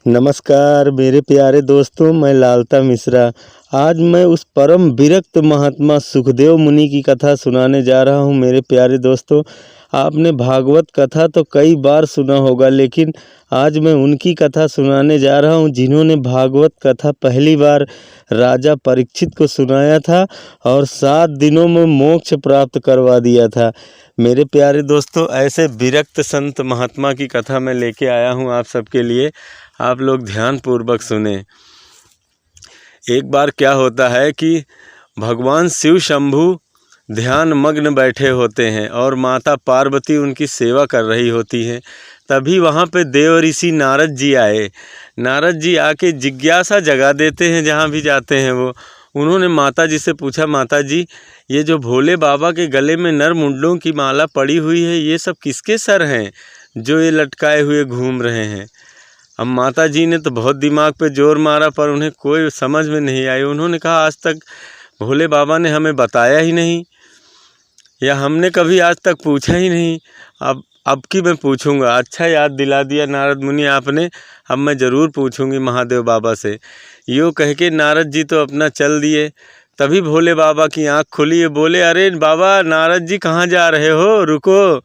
नमस्कार मेरे प्यारे दोस्तों, मैं लालता मिश्रा। आज मैं उस परम विरक्त महात्मा सुखदेव मुनि की कथा सुनाने जा रहा हूँ। मेरे प्यारे दोस्तों, आपने भागवत कथा तो कई बार सुना होगा, लेकिन आज मैं उनकी कथा सुनाने जा रहा हूँ जिन्होंने भागवत कथा पहली बार राजा परीक्षित को सुनाया था और 7 दिनों में मोक्ष प्राप्त करवा दिया था। मेरे प्यारे दोस्तों, ऐसे विरक्त संत महात्मा की कथा मैं लेके आया हूँ आप सबके लिए। आप लोग ध्यानपूर्वक सुने। एक बार क्या होता है कि भगवान शिव शंभु ध्यान मग्न बैठे होते हैं और माता पार्वती उनकी सेवा कर रही होती हैं। तभी वहाँ पे देव ऋषि नारद जी आए। नारद जी आके जिज्ञासा जगा देते हैं जहाँ भी जाते हैं वो। उन्होंने माता जी से पूछा, माता जी ये जो भोले बाबा के गले में नर मुंडों की माला पड़ी हुई है, ये सब किसके सर हैं जो ये लटकाए हुए घूम रहे हैं? अब माता जी ने तो बहुत दिमाग पे जोर मारा पर उन्हें कोई समझ में नहीं आई। उन्होंने कहा, आज तक भोले बाबा ने हमें बताया ही नहीं, या हमने कभी आज तक पूछा ही नहीं। अब की मैं पूछूंगा। अच्छा याद दिला दिया नारद मुनि आपने, अब मैं ज़रूर पूछूंगी महादेव बाबा से। यूँ कह के नारद जी तो अपना चल दिए। तभी भोले बाबा की आँख खुली। बोले, अरे बाबा नारद जी कहाँ जा रहे हो, रुको।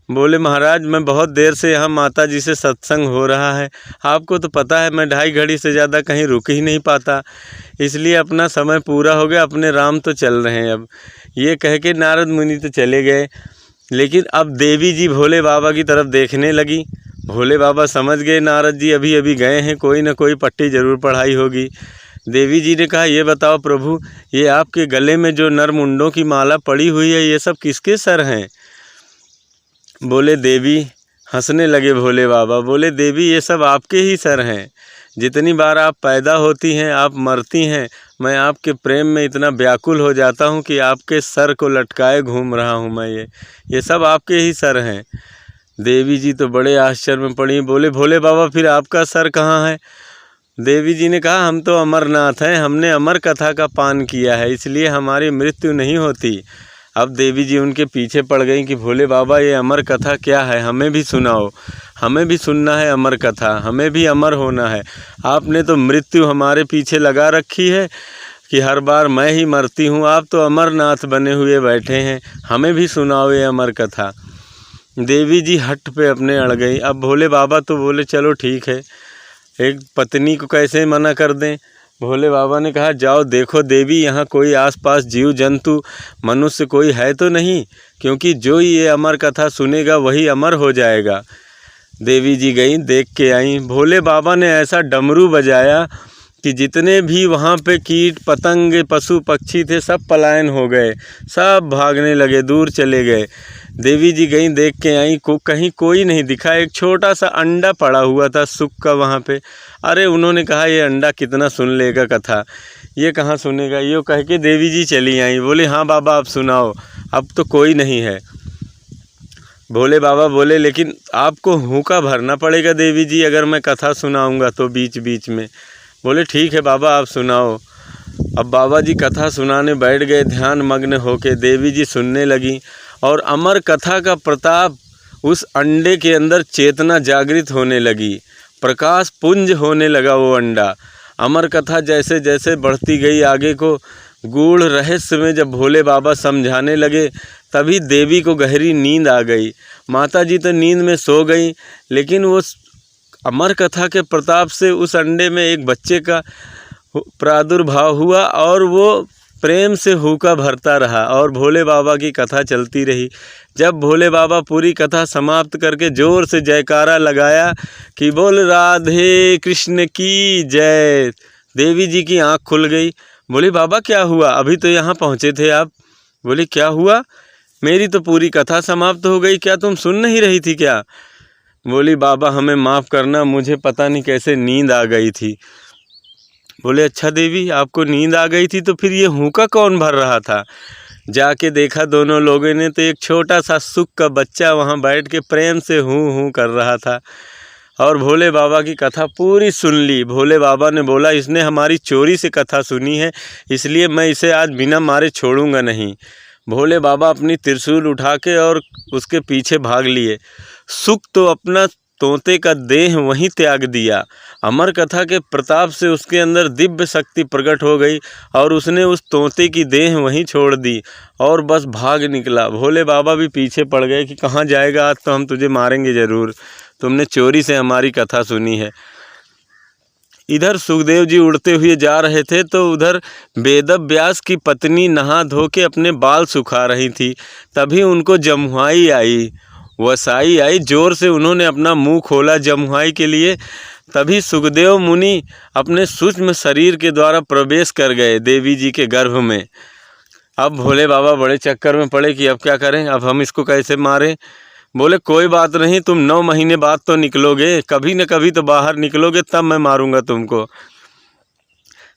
बोले, महाराज मैं बहुत देर से यहाँ माता जी से सत्संग हो रहा है। आपको तो पता है मैं 2.5 घड़ी से ज़्यादा कहीं रुक ही नहीं पाता, इसलिए अपना समय पूरा हो गया, अपने राम तो चल रहे हैं अब। ये कह के नारद मुनि तो चले गए। लेकिन अब देवी जी भोले बाबा की तरफ देखने लगी। भोले बाबा समझ गए नारद जी अभी अभी गए हैं, कोई ना कोई पट्टी ज़रूर पढ़ाई होगी। देवी जी ने कहा, ये बताओ प्रभु, ये आपके गले में जो नर मुंडों की माला पड़ी हुई है, ये सब किसके सर हैं? बोले देवी, हंसने लगे भोले बाबा। बोले, देवी ये सब आपके ही सर हैं। जितनी बार आप पैदा होती हैं, आप मरती हैं, मैं आपके प्रेम में इतना व्याकुल हो जाता हूँ कि आपके सर को लटकाए घूम रहा हूँ मैं। ये सब आपके ही सर हैं। देवी जी तो बड़े आश्चर्य में पड़ी। बोले, भोले बाबा फिर आपका सर कहाँ है? देवी जी ने कहा, हम तो अमरनाथ हैं, हमने अमर कथा का पान किया है, इसलिए हमारी मृत्यु नहीं होती। अब देवी जी उनके पीछे पड़ गई कि भोले बाबा ये अमर कथा क्या है, हमें भी सुनाओ, हमें भी सुनना है अमर कथा, हमें भी अमर होना है। आपने तो मृत्यु हमारे पीछे लगा रखी है कि हर बार मैं ही मरती हूँ, आप तो अमरनाथ बने हुए बैठे हैं, हमें भी सुनाओ ये अमर कथा। देवी जी हट पे अपने अड़ गई। अब भोले बाबा तो बोले, चलो ठीक है, एक पत्नी को कैसे मना कर दें। भोले बाबा ने कहा, जाओ देखो देवी, यहाँ कोई आसपास जीव जंतु मनुष्य कोई है तो नहीं, क्योंकि जो ये अमर कथा सुनेगा वही अमर हो जाएगा। देवी जी गई, देख के आई। भोले बाबा ने ऐसा डमरू बजाया कि जितने भी वहाँ पे कीट पतंग पशु पक्षी थे सब पलायन हो गए, सब भागने लगे, दूर चले गए। देवी जी गई, देख के आई, कहीं कोई नहीं दिखा। एक छोटा सा अंडा पड़ा हुआ था सुख का वहाँ पे। अरे उन्होंने कहा, ये अंडा कितना सुन लेगा कथा, ये कहाँ सुनेगा। ये कह के देवी जी चली आई। बोले, हाँ बाबा आप सुनाओ, अब तो कोई नहीं है। भोले बाबा बोले, लेकिन आपको हुक्का भरना पड़ेगा देवी जी, अगर मैं कथा सुनाऊँगा तो बीच बीच में। बोले, ठीक है बाबा आप सुनाओ। अब बाबा जी कथा सुनाने बैठ गए ध्यान मग्न होके। देवी जी सुनने लगी और अमर कथा का प्रताप, उस अंडे के अंदर चेतना जागृत होने लगी, प्रकाश पुंज होने लगा वो अंडा। अमर कथा जैसे जैसे बढ़ती गई आगे को, गूढ़ रहस्य में जब भोले बाबा समझाने लगे, तभी देवी को गहरी नींद आ गई। माता जी तो नींद में सो गई, लेकिन वो अमर कथा के प्रताप से उस अंडे में एक बच्चे का प्रादुर्भाव हुआ और वो प्रेम से हुक्का भरता रहा और भोले बाबा की कथा चलती रही। जब भोले बाबा पूरी कथा समाप्त करके ज़ोर से जयकारा लगाया कि बोल राधे कृष्ण की जय, देवी जी की आंख खुल गई। बोले, बाबा क्या हुआ, अभी तो यहाँ पहुँचे थे आप? बोले, क्या हुआ, मेरी तो पूरी कथा समाप्त हो गई, क्या तुम सुन नहीं रही थी क्या? बोली, बाबा हमें माफ़ करना, मुझे पता नहीं कैसे नींद आ गई थी। बोले, अच्छा देवी आपको नींद आ गई थी, तो फिर ये हुक्का कौन भर रहा था? जाके देखा दोनों लोगों ने तो एक छोटा सा सुख का बच्चा वहाँ बैठ के प्रेम से हूँ हूँ कर रहा था और भोले बाबा की कथा पूरी सुन ली। भोले बाबा ने बोला, इसने हमारी चोरी से कथा सुनी है, इसलिए मैं इसे आज बिना मारे छोड़ूंगा नहीं। भोले बाबा अपनी त्रिशूल उठा के और उसके पीछे भाग लिए। सुख तो अपना तोते का देह वहीं त्याग दिया। अमर कथा के प्रताप से उसके अंदर दिव्य शक्ति प्रकट हो गई और उसने उस तोते की देह वहीं छोड़ दी और बस भाग निकला। भोले बाबा भी पीछे पड़ गए कि कहाँ जाएगा, आज तो हम तुझे मारेंगे ज़रूर, तुमने चोरी से हमारी कथा सुनी है। इधर सुखदेव जी उड़ते हुए जा रहे थे तो उधर वेदव्यास की पत्नी नहा धो के अपने बाल सुखा रही थी। तभी उनको जमुआई आई, वसाई आई। जोर से उन्होंने अपना मुंह खोला जमुआई के लिए। तभी सुखदेव मुनि अपने सूक्ष्म शरीर के द्वारा प्रवेश कर गए देवी जी के गर्भ में। अब भोले बाबा बड़े चक्कर में पड़े कि अब क्या करें, अब हम इसको कैसे मारें। बोले कोई बात नहीं, तुम 9 महीने बाद तो निकलोगे, कभी न कभी तो बाहर निकलोगे, तब मैं मारूंगा तुमको।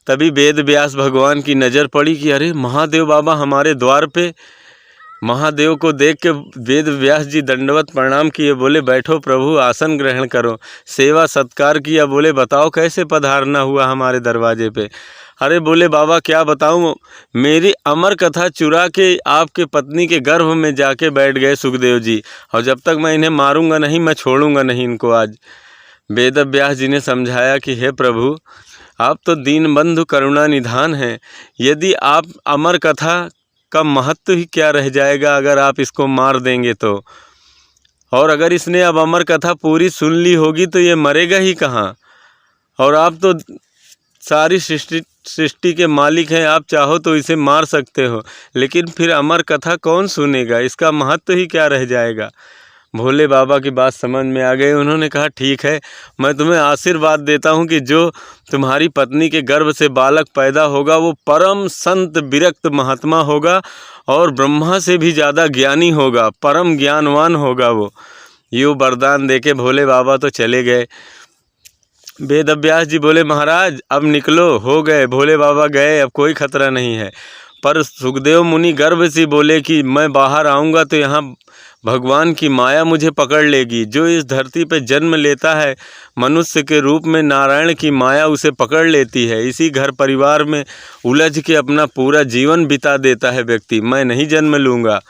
तभी वेद व्यास भगवान की नज़र पड़ी कि अरे महादेव बाबा हमारे द्वार पे। महादेव को देख के वेद व्यास जी दंडवत प्रणाम किए, बोले बैठो प्रभु, आसन ग्रहण करो। सेवा सत्कार किया, बोले बताओ कैसे पधारना हुआ हमारे दरवाजे पे। अरे बोले बाबा क्या बताऊँ, मेरी अमर कथा चुरा के आपके पत्नी के गर्भ में जाके बैठ गए सुखदेव जी, और जब तक मैं इन्हें मारूंगा नहीं, मैं छोड़ूंगा नहीं इनको आज। वेद व्यास जी ने समझाया कि हे प्रभु, आप तो दीनबंधु करुणा निधान हैं। यदि आप अमर कथा का महत्व ही क्या रह जाएगा अगर आप इसको मार देंगे तो। और अगर इसने अब अमर कथा पूरी सुन ली होगी तो ये मरेगा ही कहाँ। और आप तो सारी सृष्टि के मालिक हैं, आप चाहो तो इसे मार सकते हो, लेकिन फिर अमर कथा कौन सुनेगा, इसका महत्व ही क्या रह जाएगा। भोले बाबा की बात समझ में आ गई। उन्होंने कहा ठीक है, मैं तुम्हें आशीर्वाद देता हूँ कि जो तुम्हारी पत्नी के गर्भ से बालक पैदा होगा वो परम संत विरक्त महात्मा होगा और ब्रह्मा से भी ज़्यादा ज्ञानी होगा, परम ज्ञानवान होगा वो। यूँ वरदान देके भोले बाबा तो चले गए। वेद व्यास जी बोले महाराज अब निकलो, हो गए, भोले बाबा गए, अब कोई खतरा नहीं है। पर सुखदेव मुनि गर्व से बोले कि मैं बाहर आऊँगा तो यहाँ भगवान की माया मुझे पकड़ लेगी। जो इस धरती पे जन्म लेता है मनुष्य के रूप में, नारायण की माया उसे पकड़ लेती है। इसी घर परिवार में उलझ के अपना पूरा जीवन बिता देता है व्यक्ति। मैं नहीं जन्म लूँगा,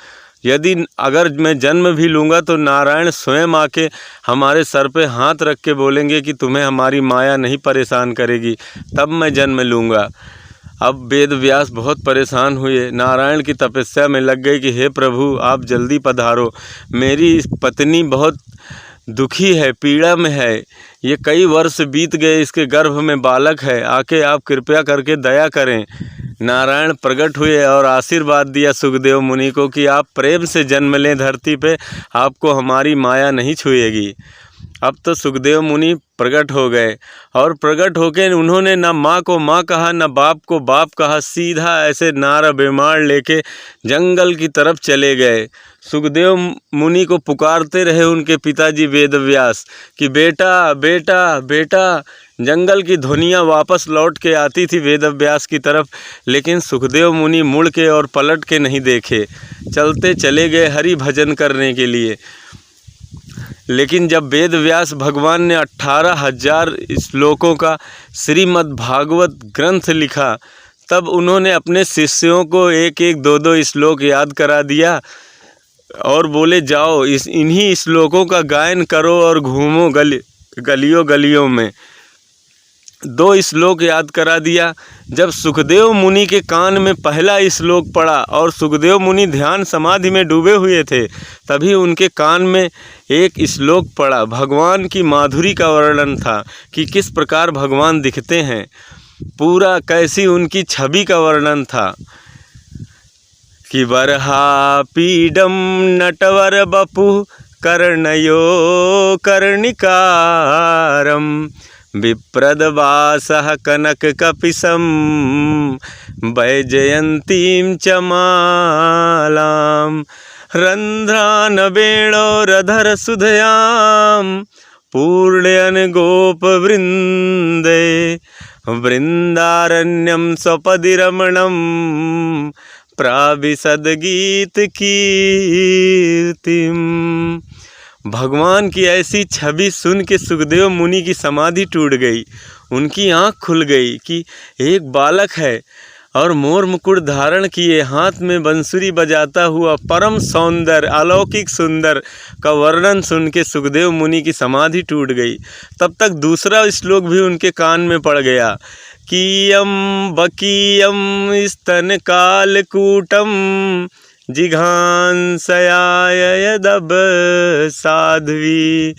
यदि अगर मैं जन्म भी लूँगा तो नारायण स्वयं आके हमारे सर पे हाथ रख के बोलेंगे कि तुम्हें हमारी माया नहीं परेशान करेगी, तब मैं जन्म लूँगा। अब वेद व्यास बहुत परेशान हुए, नारायण की तपस्या में लग गए कि हे प्रभु आप जल्दी पधारो, मेरी पत्नी बहुत दुखी है, पीड़ा में है, ये कई वर्ष बीत गए, इसके गर्भ में बालक है, आके आप कृपया करके दया करें। नारायण प्रकट हुए और आशीर्वाद दिया सुखदेव मुनि को कि आप प्रेम से जन्म लें धरती पे, आपको हमारी माया नहीं छुएगी। अब तो सुखदेव मुनि प्रकट हो गए और प्रकट होकर उन्होंने न माँ को माँ कहा न बाप को बाप कहा, सीधा ऐसे नारा बेमार लेके जंगल की तरफ चले गए। सुखदेव मुनि को पुकारते रहे उनके पिताजी वेद व्यास कि बेटा बेटा बेटा। जंगल की ध्वनियाँ वापस लौट के आती थी वेद व्यास की तरफ, लेकिन सुखदेव मुनि मुड़ के और पलट के नहीं देखे, चलते चले गए हरि भजन करने के लिए। लेकिन जब वेद व्यास भगवान ने 18,000 श्लोकों का श्रीमद् भागवत ग्रंथ लिखा, तब उन्होंने अपने शिष्यों को एक एक 2-2 श्लोक याद करा दिया और बोले जाओ इन्हीं श्लोकों का गायन करो और घूमो गलियों गलियों में। 2 श्लोक याद करा दिया। जब सुखदेव मुनि के कान में पहला श्लोक पड़ा और सुखदेव मुनि ध्यान समाधि में डूबे हुए थे, तभी उनके कान में एक श्लोक पड़ा। भगवान की माधुरी का वर्णन था कि किस प्रकार भगवान दिखते हैं, पूरा कैसी उनकी छवि का वर्णन था कि वरहा पीडम नटवर बपु कर्णयो कर्णिकारम विप्रदवासः कनक कपिशं वैजयन्तीं च मालां रन्ध्रान् वेणोरधर सुधयां पूर्णयन् गोपवृन्दे वृन्दारण्यं स्वपदि रमणं प्राविशद गीत कीर्तिम। भगवान की ऐसी छवि सुन के सुखदेव मुनि की समाधि टूट गई, उनकी आँख खुल गई कि एक बालक है और मोर मुकुट धारण किए, हाथ में बंसुरी बजाता हुआ परम सौंदर्य अलौकिक सुंदर का वर्णन सुन के सुखदेव मुनि की समाधि टूट गई। तब तक दूसरा श्लोक भी उनके कान में पड़ गया। कीयम बकीयम स्तन कालकूटम जिघांसयाय यदब साध्वी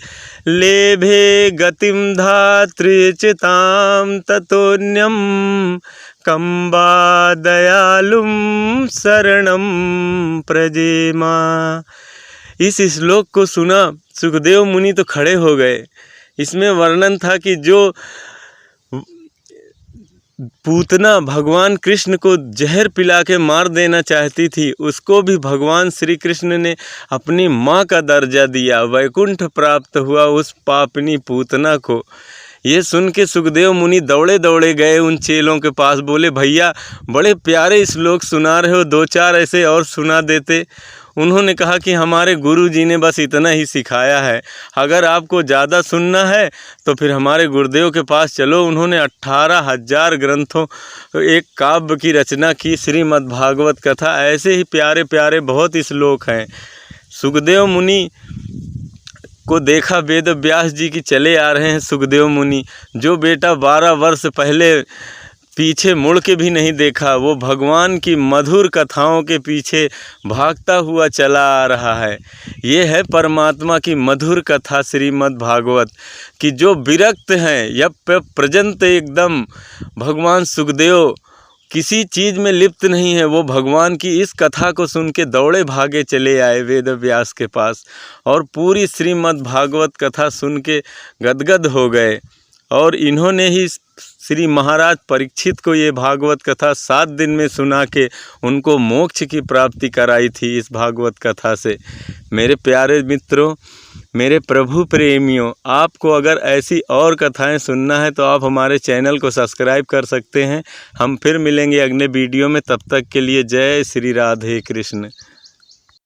लेभे गतिम धातृचिताम ततोन्यम कंबा दयालुम शरणम प्रजेमा। इस श्लोक को सुना सुखदेव मुनि तो खड़े हो गए। इसमें वर्णन था कि जो पूतना भगवान कृष्ण को जहर पिला के मार देना चाहती थी, उसको भी भगवान श्री कृष्ण ने अपनी माँ का दर्जा दिया, वैकुंठ प्राप्त हुआ उस पापिनी पूतना को। ये सुन के सुखदेव मुनि दौड़े दौड़े गए उन चेलों के पास, बोले भैया बड़े प्यारे श्लोक सुना रहे हो, दो चार ऐसे और सुना देते। उन्होंने कहा कि हमारे गुरु जी ने बस इतना ही सिखाया है, अगर आपको ज़्यादा सुनना है तो फिर हमारे गुरुदेव के पास चलो। उन्होंने 18,000 ग्रंथों एक काव्य की रचना की, श्रीमद् भागवत कथा। ऐसे ही प्यारे प्यारे बहुत श्लोक हैं। सुखदेव मुनि को देखा वेद व्यास जी की चले आ रहे हैं सुखदेव मुनि, जो बेटा 12 वर्ष पहले पीछे मुड़ के भी नहीं देखा, वो भगवान की मधुर कथाओं के पीछे भागता हुआ चला आ रहा है। ये है परमात्मा की मधुर कथा श्रीमद् भागवत कि जो विरक्त हैं यप प्रजंत एकदम भगवान सुखदेव किसी चीज़ में लिप्त नहीं है, वो भगवान की इस कथा को सुन के दौड़े भागे चले आए वेद व्यास के पास और पूरी श्रीमद् भागवत कथा सुन के गदगद हो गए। और इन्होंने ही श्री महाराज परीक्षित को ये भागवत कथा 7 दिन में सुना के उनको मोक्ष की प्राप्ति कराई थी इस भागवत कथा से। मेरे प्यारे मित्रों, मेरे प्रभु प्रेमियों, आपको अगर ऐसी और कथाएं सुनना है तो आप हमारे चैनल को सब्सक्राइब कर सकते हैं। हम फिर मिलेंगे अगले वीडियो में, तब तक के लिए जय श्री राधे कृष्ण।